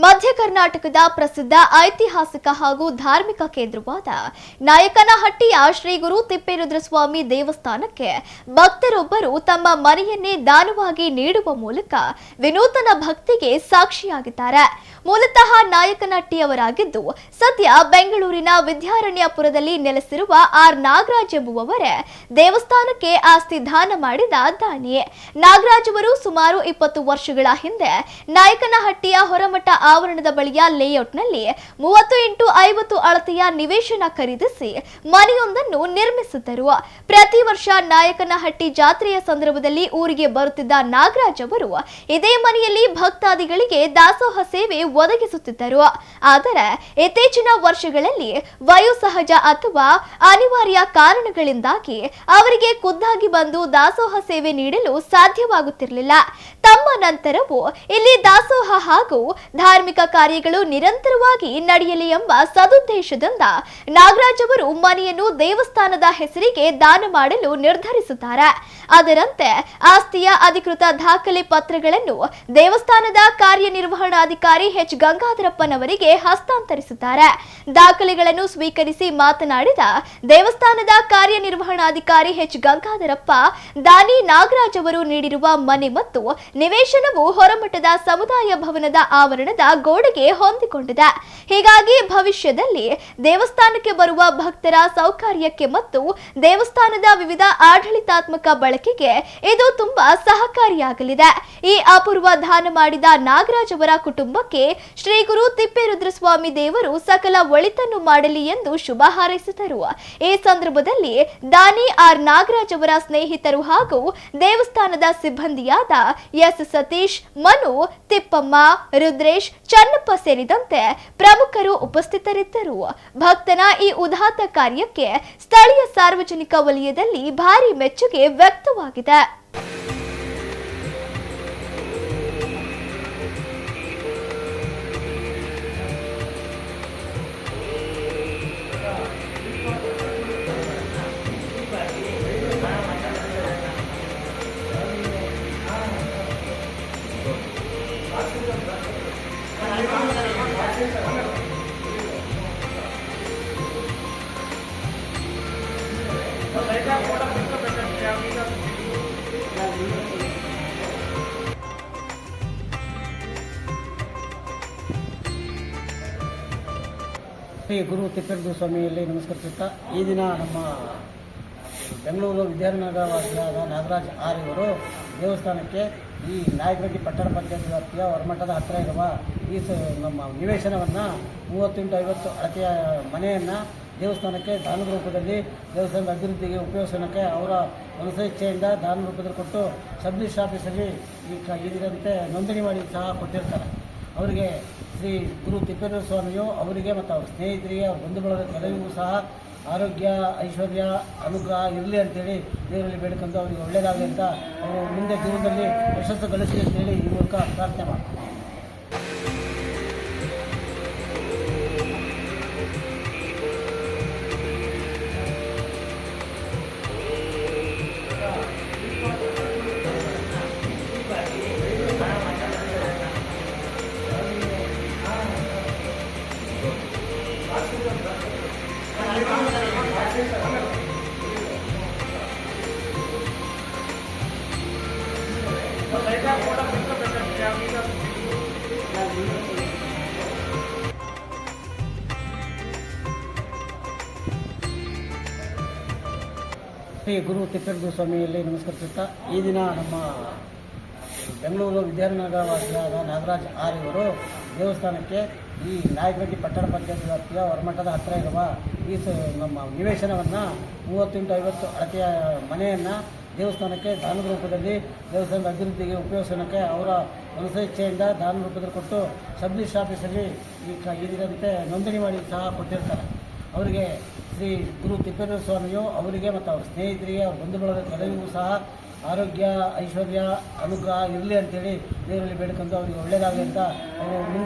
ಮಧ್ಯ ಕರ್ನಾಟಕದ ಪ್ರಸಿದ್ಧ ಐತಿಹಾಸಿಕ ಹಾಗೂ ಧಾರ್ಮಿಕ ಕೇಂದ್ರವಾದ ನಾಯಕನಹಟ್ಟಿಯ ಶ್ರೀ ಗುರು ತಿಪ್ಪೇರುದ್ರಸ್ವಾಮಿ ದೇವಸ್ಥಾನಕ್ಕೆ ಭಕ್ತರೊಬ್ಬರು ತಮ್ಮ ಮನೆಯನ್ನೇ ದಾನವಾಗಿ ನೀಡುವ ಮೂಲಕ ವಿನೂತನ ಭಕ್ತಿಗೆ ಸಾಕ್ಷಿಯಾಗಿದ್ದಾರೆ. ಮೂಲತಃ ನಾಯಕನಹಟ್ಟಿಯವರಾಗಿದ್ದು ಸದ್ಯ ಬೆಂಗಳೂರಿನ ವಿದ್ಯಾರಣ್ಯಪುರದಲ್ಲಿ ನೆಲೆಸಿರುವ ಆರ್ ನಾಗರಾಜ್ ಎಂಬುವವರೇ ದೇವಸ್ಥಾನಕ್ಕೆ ಆಸ್ತಿ ದಾನ ಮಾಡಿದ ದಾನಿ. ನಾಗರಾಜ್ ಅವರು ಸುಮಾರು 20 ವರ್ಷಗಳ ಹಿಂದೆ ನಾಯಕನಹಟ್ಟಿಯ ಹೊರಮಠ ಆವರಣದ ಬಳಿಯ ಲೇಔಟ್ನಲ್ಲಿ 30x50 ಅಳತೆಯ ನಿವೇಶನ ಖರೀದಿಸಿ ಮನೆಯೊಂದನ್ನು ನಿರ್ಮಿಸಿದ್ದರು. ಪ್ರತಿ ವರ್ಷ ನಾಯಕನಹಟ್ಟಿ ಜಾತ್ರೆಯ ಸಂದರ್ಭದಲ್ಲಿ ಊರಿಗೆ ಬರುತ್ತಿದ್ದ ನಾಗರಾಜ್ ಅವರು ಇದೇ ಮನೆಯಲ್ಲಿ ಭಕ್ತಾದಿಗಳಿಗೆ ದಾಸೋಹ ಸೇವೆ ಒದಗಿಸುತ್ತಿದ್ದರು. ಆದರೆ ಇತ್ತೀಚಿನ ವರ್ಷಗಳಲ್ಲಿ ವಯೋಸಹಜ ಅಥವಾ ಅನಿವಾರ್ಯ ಕಾರಣಗಳಿಂದಾಗಿ ಅವರಿಗೆ ಖುದ್ದಾಗಿ ಬಂದು ದಾಸೋಹ ಸೇವೆ ನೀಡಲು ಸಾಧ್ಯವಾಗುತ್ತಿರಲಿಲ್ಲ. ತಮ್ಮ ನಂತರವೂ ಇಲ್ಲಿ ದಾಸೋಹ ಹಾಗೂ ಧಾರ್ಮಿಕ ಕಾರ್ಯಗಳು ನಿರಂತರವಾಗಿ ನಡೆಯಲಿ ಎಂಬ ಸದುದ್ದೇಶದಿಂದ ನಾಗರಾಜ್ ಅವರು ಮನೆಯನ್ನು ದೇವಸ್ಥಾನದ ಹೆಸರಿಗೆ ದಾನ ಮಾಡಲು ನಿರ್ಧರಿಸುತ್ತಾರೆ. ಅದರಂತೆ ಆಸ್ತಿಯ ಅಧಿಕೃತ ದಾಖಲೆ ಪತ್ರಗಳನ್ನು ದೇವಸ್ಥಾನದ ಕಾರ್ಯನಿರ್ವಹಣಾಧಿಕಾರಿ ಎಚ್ ಗಂಗಾಧರಪ್ಪನವರಿಗೆ ಹಸ್ತಾಂತರಿಸುತ್ತಾರೆ. ದಾಖಲೆಗಳನ್ನು ಸ್ವೀಕರಿಸಿ ಮಾತನಾಡಿದ ದೇವಸ್ಥಾನದ ಕಾರ್ಯನಿರ್ವಹಣಾಧಿಕಾರಿ ಎಚ್ ಗಂಗಾಧರಪ್ಪ, ದಾನಿ ನಾಗರಾಜ್ ಅವರು ನೀಡಿರುವ ಮನೆ ಮತ್ತು ನಿವೇಶನವು ಹೊರಮಠದ ಸಮುದಾಯ ಭವನದ ಆವರಣದ ಗೋಡೆಗೆ ಹೊಂದಿಕೊಂಡಿದೆ. ಹೀಗಾಗಿ ಭವಿಷ್ಯದಲ್ಲಿ ದೇವಸ್ಥಾನಕ್ಕೆ ಬರುವ ಭಕ್ತರ ಸೌಕರ್ಯಕ್ಕೆ ಮತ್ತು ದೇವಸ್ಥಾನದ ವಿವಿಧ ಆಡಳಿತಾತ್ಮಕ ಬಳಕೆಗೆ ಇದು ತುಂಬಾ ಸಹಕಾರಿಯಾಗಲಿದೆ. ಈ ಅಪೂರ್ವ ದಾನ ಮಾಡಿದ ನಾಗರಾಜ್ ಅವರ ಕುಟುಂಬಕ್ಕೆ ಶ್ರೀ ಗುರು ತಿಪ್ಪೇರುದ್ರಸ್ವಾಮಿ ದೇವರು ಸಕಲ ಒಳಿತನ್ನು ಮಾಡಲಿ ಎಂದು ಶುಭ ಹಾರೈಸಿದರು. ಈ ಸಂದರ್ಭದಲ್ಲಿ ದಾನಿ ಆರ್ ನಾಗರಾಜ್ ಅವರ ಸ್ನೇಹಿತರು ಹಾಗೂ ದೇವಸ್ಥಾನದ ಸಿಬ್ಬಂದಿಯಾದ ಎಸ್ ಸತೀಶ್, ಮನು, ತಿಪ್ಪಮ್ಮ, ರುದ್ರೇಶ್, ಚನ್ನಪ್ಪ ಸೇರಿದಂತೆ ಪ್ರಮುಖರು ಉಪಸ್ಥಿತರಿದ್ದರು. ಭಕ್ತನ ಈ ಉದಾತ್ತ ಕಾರ್ಯಕ್ಕೆ ಸ್ಥಳೀಯ ಸಾರ್ವಜನಿಕ ವಲಯದಲ್ಲಿ ಭಾರಿ ಮೆಚ್ಚುಗೆ ವ್ಯಕ್ತವಾಗಿದೆ. ಶ್ರೀ ಗುರು ತಿಪ್ಪೇರುದ್ರಸ್ವಾಮಿಯಲ್ಲಿ ನಮಸ್ಕರಿಸುತ್ತಾ, ಈ ದಿನ ನಮ್ಮ ಬೆಂಗಳೂರು ವಿದ್ಯಾನಗರವಾಸಿಯಾದ ನಾಗರಾಜ್ ಆರ್ ಇವರು ದೇವಸ್ಥಾನಕ್ಕೆ ಈ ನಾಯಕನಹಟ್ಟಿ ಪಟ್ಟಣ ಪಂಚಾಯತ್ ವ್ಯಾಪ್ತಿಯ ಹೊರಮಠದ ಹತ್ತಿರ ಇರುವ ಈ ನಮ್ಮ ನಿವೇಶನವನ್ನು 30x50 ಅಳತೆಯ ಮನೆಯನ್ನು ದೇವಸ್ಥಾನಕ್ಕೆ ದಾನದ ರೂಪದಲ್ಲಿ ದೇವಸ್ಥಾನದ ಅಭಿವೃದ್ಧಿಗೆ ಉಪಯೋಗಿಸೋಣಕ್ಕೆ ಅವರ ಮನಸ್ಸೇಚ್ಛೆಯಿಂದ ದಾನ ರೂಪದಲ್ಲಿ ಕೊಟ್ಟು ಸಬ್ ರಿಜಿಸ್ಟ್ರಿ ಆಫೀಸಲ್ಲಿ ಇದರಂತೆ ನೋಂದಣಿ ಮಾಡಿ ಸಹ ಕೊಟ್ಟಿರ್ತಾರೆ. ಅವರಿಗೆ ಶ್ರೀ ಗುರು ತಿಪ್ಪೇರುದ್ರಸ್ವಾಮಿಯು ಅವರಿಗೆ ಮತ್ತು ಅವರ ಸ್ನೇಹಿತರಿಗೆ, ಅವ್ರ ಬಂಧು ಬಳಗದ ಎಲ್ಲರಿಗೂ ಸಹ ಆರೋಗ್ಯ, ಐಶ್ವರ್ಯ, ಅನುಗ್ರಹ ಇರಲಿ ಅಂತೇಳಿ ದೇವರಲ್ಲಿ ಬೇಡ್ಕೊಂಡು ಅವರಿಗೆ ಒಳ್ಳೆಯದಾಗಲಿ ಅಂತ ಅವರು ಮುಂದೆ ಜೀವನದಲ್ಲಿ ಯಶಸ್ಸು ಗಳಿಸಲಿ ಅಂತೇಳಿ ಈ ಮೂಲಕ ಪ್ರಾರ್ಥನೆ ಮಾಡ್ತಾರೆ. ಶ್ರೀ ಗುರು ತಿಪ್ಪೇರುದ್ರಸ್ವಾಮಿಯಲ್ಲಿ ನಮಸ್ಕರಿಸುತ್ತಾ, ಈ ದಿನ ನಮ್ಮ ಬೆಂಗಳೂರು ವಿದ್ಯಾನಗರವಾಸಿಯಾದ ನಾಗರಾಜ್ ಆರ್ ಇವರು ದೇವಸ್ಥಾನಕ್ಕೆ ಈ ನಾಯಕನಹಟ್ಟಿ ಪಟ್ಟಣ ಪಂಚಾಯತ್ ವ್ಯಾಪ್ತಿಯ ಹೊರಮಠದ ಹತ್ತಿರ ಇರುವ ಈ ನಮ್ಮ ನಿವೇಶನವನ್ನು 30x50 ಅಳತೆಯ ಮನೆಯನ್ನು ದೇವಸ್ಥಾನಕ್ಕೆ ದಾನದ ರೂಪದಲ್ಲಿ ದೇವಸ್ಥಾನದ ಅಭಿವೃದ್ಧಿಗೆ ಉಪಯೋಗಿಸೋಣಕ್ಕೆ ಅವರ ಮನಸ್ಸೇಚ್ಛೆಯಿಂದ ದಾನ ರೂಪದಲ್ಲಿ ಕೊಟ್ಟು ಸಬ್ ರಿಜಿಸ್ಟ್ರಿ ಆಫೀಸಲ್ಲಿ ಇದರಂತೆ ನೋಂದಣಿ ಮಾಡಿ ಸಹ ಕೊಟ್ಟಿರ್ತಾರೆ. ಅವರಿಗೆ ಶ್ರೀ ಗುರು ತಿಪ್ಪೇರುದ್ರಸ್ವಾಮಿಯು ಅವರಿಗೆ ಮತ್ತು ಅವರ ಸ್ನೇಹಿತರಿಗೆ, ಅವ್ರ ಬಂಧು ಬಳಗದ ಎಲ್ಲರಿಗೂ ಸಹ ಆರೋಗ್ಯ, ಐಶ್ವರ್ಯ, ಅನುಗ್ರಹ ಇರಲಿ ಅಂತೇಳಿ ದೇವರಲ್ಲಿ ಬೇಡ್ಕೊಂಡು ಅವರಿಗೆ ಒಳ್ಳೆಯದಾಗಲಿ ಅಂತ ಅವರು ಮುಂದೆ